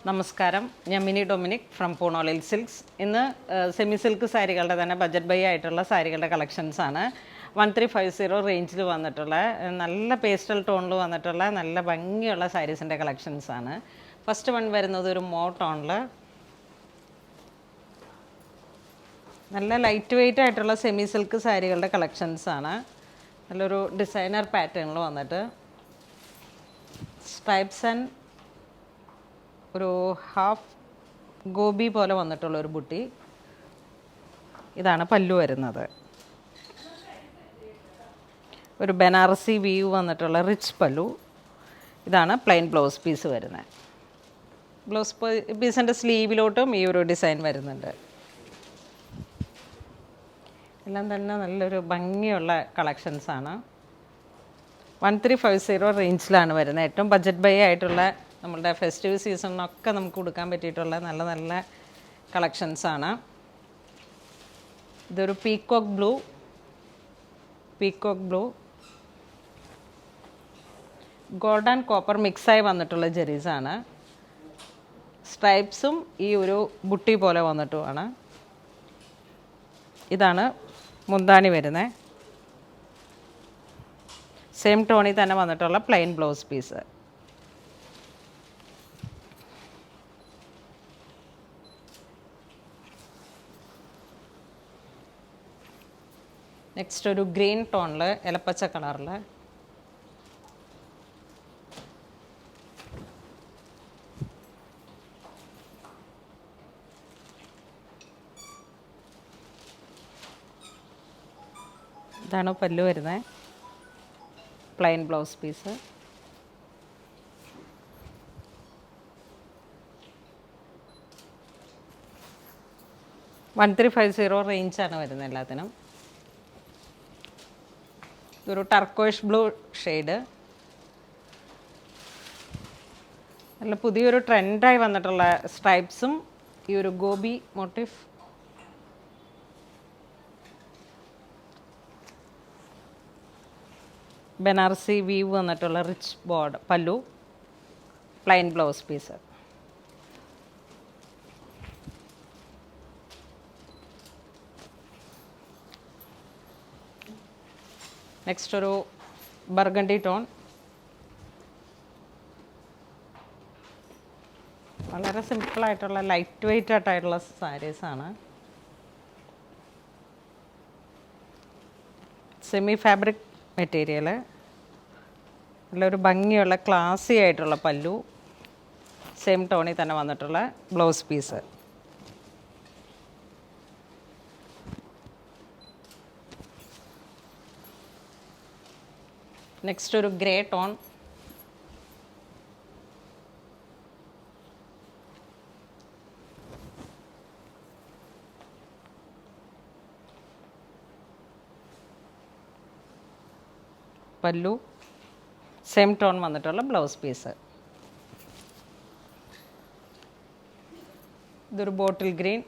നമസ്കാരം, ഞാൻ mini Dominic from പൂണോളിൽ silks. ഇന്ന് സെമി സിൽക്ക് സാരികളുടെ തന്നെ ബജറ്റ് ബൈ ആയിട്ടുള്ള സാരികളുടെ കളക്ഷൻസാണ്. 1350 റേഞ്ചിൽ വന്നിട്ടുള്ള നല്ല പേസ്റ്റൽ ടോണിൽ വന്നിട്ടുള്ള നല്ല ഭംഗിയുള്ള സാരീസിൻ്റെ കളക്ഷൻസാണ്. ഫസ്റ്റ് വൺ വരുന്നത് ഒരു ടോണിൽ നല്ല ലൈറ്റ് വെയ്റ്റ് ആയിട്ടുള്ള സെമി സിൽക്ക് സാരികളുടെ കളക്ഷൻസാണ്. നല്ലൊരു ഡിസൈനർ പാറ്റേണിൽ വന്നിട്ട് സ്ട്രൈപ്സ് ആൻഡ് ഒരു ഹാഫ് ഗോബി പോലെ വന്നിട്ടുള്ള ഒരു ബുട്ടി. ഇതാണ് പല്ലു വരുന്നത്. ഒരു ബനാറസി വീവ് വന്നിട്ടുള്ള റിച്ച് പല്ലു. ഇതാണ് പ്ലെയിൻ ബ്ലൗസ് പീസ് വരുന്നത്. ബ്ലൗസ് പീസിൻ്റെ സ്ലീവിലോട്ടും ഈ ഒരു ഡിസൈൻ വരുന്നുണ്ട്. എല്ലാം തന്നെ നല്ലൊരു ഭംഗിയുള്ള കളക്ഷൻസാണ്. 1350 റേഞ്ചിലാണ് വരുന്നത്. ഏറ്റവും ബജറ്റ് ബൈ ആയിട്ടുള്ള നമ്മളുടെ ഫെസ്റ്റിവൽ സീസണിനൊക്കെ നമുക്ക് കൊടുക്കാൻ പറ്റിയിട്ടുള്ള നല്ല നല്ല കളക്ഷൻസാണ്. ഇതൊരു peacock blue gold and copper മിക്സായി വന്നിട്ടുള്ള ജെറീസാണ്. സ്ട്രൈപ്സും ഈ ഒരു ബുട്ടി പോലെ വന്നിട്ടുമാണ്. ഇതാണ് മുന്താണി വരുന്നത്. സെയിം ടോണിൽ തന്നെ വന്നിട്ടുള്ള പ്ലെയിൻ ബ്ലൗസ് പീസ്. നെക്സ്റ്റ് ഒരു ഗ്രീൻ ടോണിൽ ഇലപ്പച്ച കളറിൽ ഇതാണ് പല്ലു വരുന്നത്. Plain blouse piece. $1350 റേഞ്ചാണ് വരുന്നത് എല്ലാത്തിനും. ഇതൊരു ടർക്കോയിഷ് ബ്ലൂ ഷെയ്ഡ്. നല്ല പുതിയൊരു ട്രെൻഡായി വന്നിട്ടുള്ള സ്ട്രൈപ്സും ഈ ഒരു ഗോബി മോട്ടീഫ്. ബനാറസി വീവ് വന്നിട്ടുള്ള റിച്ച് ബോർഡ് പല്ലു, പ്ലെയിൻ ബ്ലൗസ് പീസ്. നെക്സ്റ്റ് ഒരു ബർഗണ്ടി ടോൺ. വളരെ സിമ്പിളായിട്ടുള്ള ലൈറ്റ് വെയ്റ്റ് ആയിട്ടുള്ള സാരീസാണ്. Semi fabric material. നല്ലൊരു ഭംഗിയുള്ള ക്ലാസി ആയിട്ടുള്ള പല്ലു, സെയിം ടോണിൽ തന്നെ വന്നിട്ടുള്ള ബ്ലൗസ് പീസ്. നെക്സ്റ്റ് ഒരു ഗ്രേ ടോൺ. പല്ലു, സെയിം ടോൺ വന്നിട്ടുള്ള ബ്ലൗസ് പീസ്. ഇതൊരു ബോട്ടിൽ ഗ്രീൻ.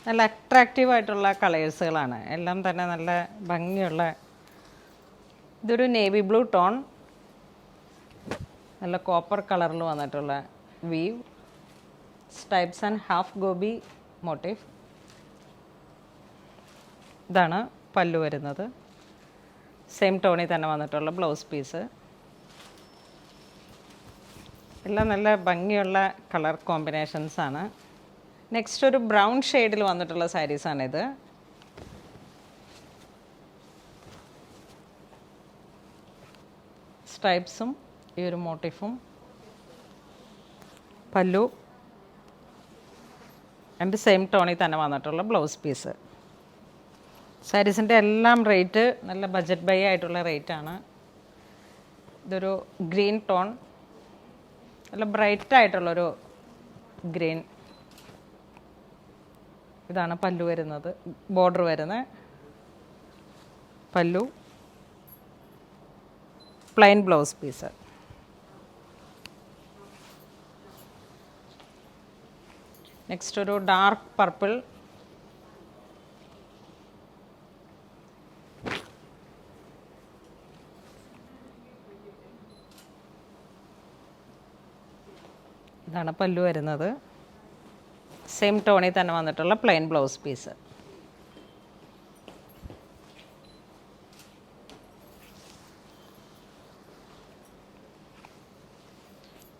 നല്ല അട്രാക്റ്റീവ് ആയിട്ടുള്ള കളേഴ്സുകളാണ്. എല്ലാം തന്നെ നല്ല ഭംഗിയുള്ള. ഇതൊരു നേവി ബ്ലൂ ടോൺ. നല്ല കോപ്പർ കളറിൽ വന്നിട്ടുള്ള വീവ്, സ്ട്രൈപ്സ് ആൻഡ് ഹാഫ് ഗോബി മോട്ടീഫ്. ഇതാണ് പല്ലു വരുന്നത്. സെയിം ടോണിൽ തന്നെ വന്നിട്ടുള്ള ബ്ലൗസ് പീസ്. എല്ലാം നല്ല ഭംഗിയുള്ള കളർ കോമ്പിനേഷൻസാണ്. നെക്സ്റ്റ് ഒരു ബ്രൗൺ ഷെയ്ഡിൽ വന്നിട്ടുള്ള സാരീസാണിത്. സ്ട്രൈപ്സും ഈ ഒരു മോട്ടീഫും പല്ലു ആൻഡ് സെയിം ടോണിൽ തന്നെ വന്നിട്ടുള്ള ബ്ലൗസ് പീസ്. സാരീസിൻ്റെ എല്ലാം റേറ്റ് നല്ല ബജറ്റ് ബൈ ആയിട്ടുള്ള റേറ്റാണ്. ഇതൊരു ഗ്രീൻ ടോൺ, നല്ല ബ്രൈറ്റ് ആയിട്ടുള്ളൊരു ഗ്രീൻ. ഇതാണ് പല്ലു വരുന്നത്. ബോർഡർ വരുന്നത് pallu, plain blouse piece. Next ഒരു ഡാർക്ക് പർപ്പിൾ. ഇതാണ് പല്ലു വരുന്നത്. സെയിം ടോണിൽ തന്നെ വന്നിട്ടുള്ള പ്ലെയിൻ ബ്ലൗസ് പീസ്.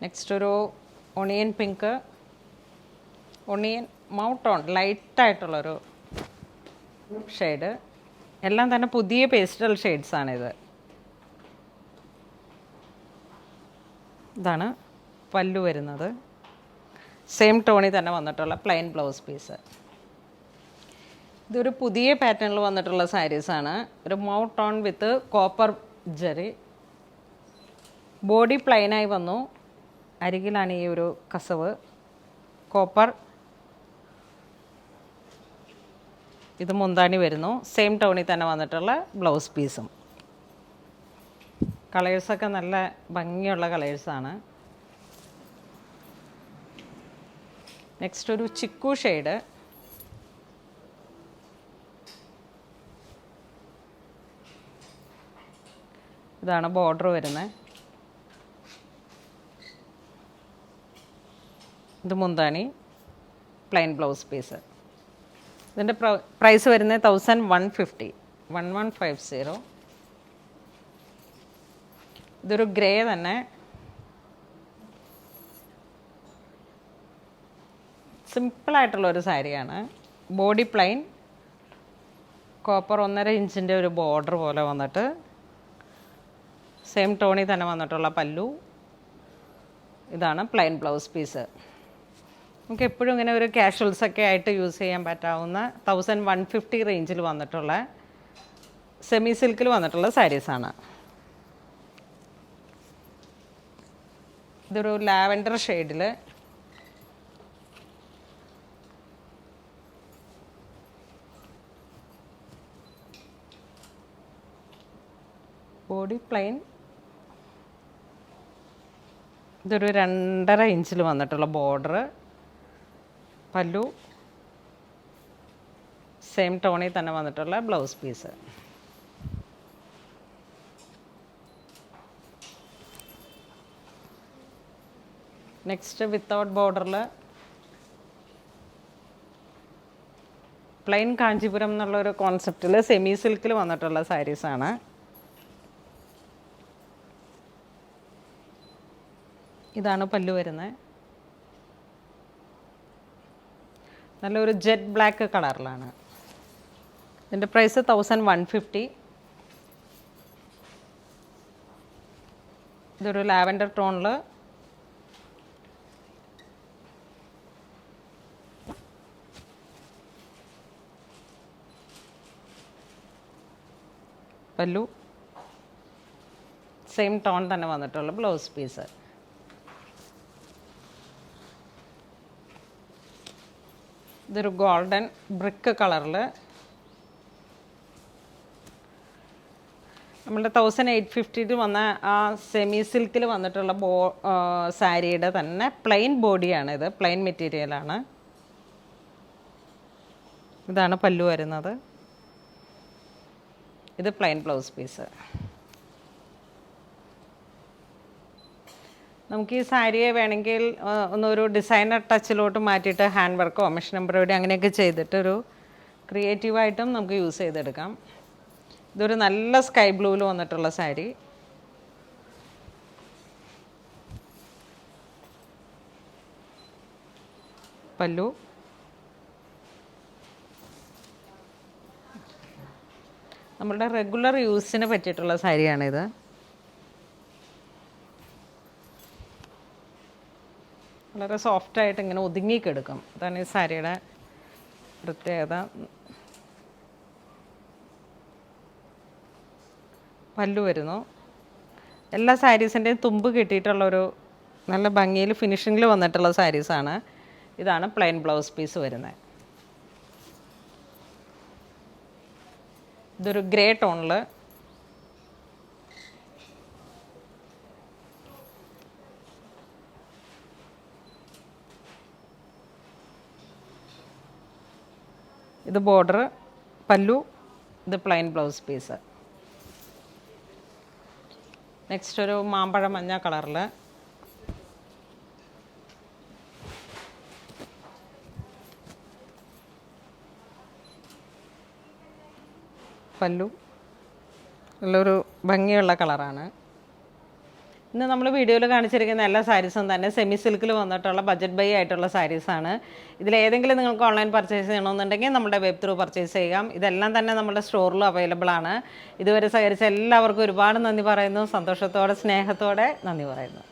നെക്സ്റ്റ് ഒരു ഒണിയൻ പിങ്ക്, ഒണിയൻ മൗട്ടോൺ ലൈറ്റായിട്ടുള്ളൊരു ഷെയ്ഡ്. എല്ലാം തന്നെ പുതിയ പേസ്റ്റൽ ഷെയ്ഡ്സാണിത്. ഇതാണ് പല്ലു വരുന്നത്. സെയിം ടോണിൽ തന്നെ വന്നിട്ടുള്ള പ്ലെയിൻ ബ്ലൗസ് പീസ്. ഇതൊരു പുതിയ പാറ്റേണിൽ വന്നിട്ടുള്ള സാരീസാണ്. ഒരു മൗട്ടോൺ വിത്ത് കോപ്പർ ജെറി. ബോഡി പ്ലെയിനായി വന്നു. അരികിലാണ് ഈ ഒരു കസവ്. കോപ്പർ. ഇത് മുന്താണി വരുന്നു. സെയിം ടോണിൽ തന്നെ വന്നിട്ടുള്ള ബ്ലൗസ് പീസും. കളേഴ്സൊക്കെ നല്ല ഭംഗിയുള്ള കളേഴ്സാണ്. നെക്സ്റ്റ് ഒരു ചിക്കു ഷെയ്ഡ്. ഇതാണ് ബോർഡർ വരുന്നത്. ഇത് മുന്താണി, പ്ലെയിൻ ബ്ലൗസ് പീസ്. ഇതിൻ്റെ പ്രൈസ് വരുന്നത് 1150. 1150. ഇതൊരു ഗ്രേ തന്നെ. സിമ്പിളായിട്ടുള്ളൊരു സാരിയാണ്. ബോഡി പ്ലെയിൻ, കോപ്പർ 1.5 ഇഞ്ചിൻ്റെ ഒരു ബോർഡർ പോലെ വന്നിട്ട് സെയിം ടോണിൽ തന്നെ വന്നിട്ടുള്ള പല്ലു. ഇതാണ് പ്ലെയിൻ ബ്ലൗസ് പീസ്. നമുക്ക് എപ്പോഴും ഇങ്ങനെ ഒരു കാഷ്വൽസൊക്കെ ആയിട്ട് യൂസ് ചെയ്യാൻ പറ്റാവുന്ന 1150 റേഞ്ചിൽ വന്നിട്ടുള്ള സെമി സിൽക്കിൽ വന്നിട്ടുള്ള സാരീസാണ്. ഇതൊരു ലാവൻഡർ ഷെയ്ഡിൽ ബോഡി പ്ലെയിൻ. ഇതൊരു 2.5 ഇഞ്ചിൽ വന്നിട്ടുള്ള ബോർഡർ, പല്ലു, സെയിം ടോണിൽ തന്നെ വന്നിട്ടുള്ള ബ്ലൗസ് പീസ്. നെക്സ്റ്റ് വിത്തൗട്ട് ബോർഡറിൽ പ്ലെയിൻ കാഞ്ചീപുരം എന്നുള്ളൊരു കോൺസെപ്റ്റിൽ സെമി സിൽക്കിൽ വന്നിട്ടുള്ള സാരീസാണ്. ഇതാണ് പല്ലു വരുന്നത്. നല്ലൊരു ജെറ്റ് ബ്ലാക്ക് കളറിലാണ്. ഇതിൻ്റെ പ്രൈസ് 1150. ഇതൊരു ലാവൻഡർ ടോണിൽ പല്ലു, സെയിം ടോൺ തന്നെ വന്നിട്ടുള്ള ബ്ലൗസ് പീസ്. ഇതൊരു ഗോൾഡൻ ബ്രിക്ക് കളറിൽ നമ്മളുടെ 1850 വന്ന ആ സെമി സിൽക്കിൽ വന്നിട്ടുള്ള സാരിയുടെ തന്നെ പ്ലെയിൻ ബോഡിയാണ്. ഇത് പ്ലെയിൻ മെറ്റീരിയലാണ്. ഇതാണ് പല്ലു വരുന്നത്. ഇത് പ്ലെയിൻ ബ്ലൗസ് പീസ്. നമുക്ക് ഈ സാരിയെ വേണമെങ്കിൽ ഒന്നൊരു ഡിസൈനർ ടച്ചിലോട്ട് മാറ്റിയിട്ട് ഹാൻഡ് വർക്കോ മെഷീൻ എംബ്രോയിഡറി അങ്ങനെയൊക്കെ ചെയ്തിട്ടൊരു ക്രിയേറ്റീവായിട്ടും നമുക്ക് യൂസ് ചെയ്തെടുക്കാം. ഇതൊരു നല്ല സ്കൈ ബ്ലൂവിൽ വന്നിട്ടുള്ള സാരി. പല്ലു, നമ്മളുടെ റെഗുലർ യൂസിന് പറ്റിയിട്ടുള്ള സാരിയാണിത്. വളരെ സോഫ്റ്റായിട്ട് ഇങ്ങനെ ഒതുങ്ങിക്കെടുക്കും. അതാണ് ഈ സാരിയുടെ പ്രത്യേകത. പല്ലു വരുന്നു. എല്ലാ സാരീസിൻ്റെയും തുമ്പ് കിട്ടിയിട്ടുള്ളൊരു നല്ല ഭംഗിയിൽ ഫിനിഷിങ്ങിൽ വന്നിട്ടുള്ള സാരീസാണ്. ഇതാണ് പ്ലെയിൻ ബ്ലൗസ് പീസ് വരുന്നത്. ഇതൊരു ഗ്രേ ടോണിൽ ഇത് ബോർഡർ, പല്ലു, ഇത് പ്ലെയിൻ ബ്ലൗസ് പീസ്. നെക്സ്റ്റ് ഒരു മാമ്പഴ മഞ്ഞ കളറിൽ പല്ലു നല്ലൊരു ഭംഗിയുള്ള കളറാണ്. ഇന്ന് നമ്മൾ വീഡിയോയിൽ കാണിച്ചിരിക്കുന്ന എല്ലാ സാരീസും തന്നെ സെമി സിൽക്കിൽ വന്നിട്ടുള്ള ബഡ്ജറ്റ് ബൈ ആയിട്ടുള്ള സാരീസാണ്. ഇതിലേതെങ്കിലും നിങ്ങൾക്ക് ഓൺലൈൻ പർച്ചേസ് ചെയ്യണമെന്നുണ്ടെങ്കിൽ നമ്മുടെ വെബ് ത്രൂ പർച്ചേസ് ചെയ്യാം. ഇതെല്ലാം തന്നെ നമ്മുടെ സ്റ്റോറിലും അവൈലബിൾ ആണ്. ഇതുവരെ സഹകരിച്ച എല്ലാവർക്കും ഒരുപാട് നന്ദി പറയുന്നു. സന്തോഷത്തോടെ സ്നേഹത്തോടെ നന്ദി പറയുന്നു.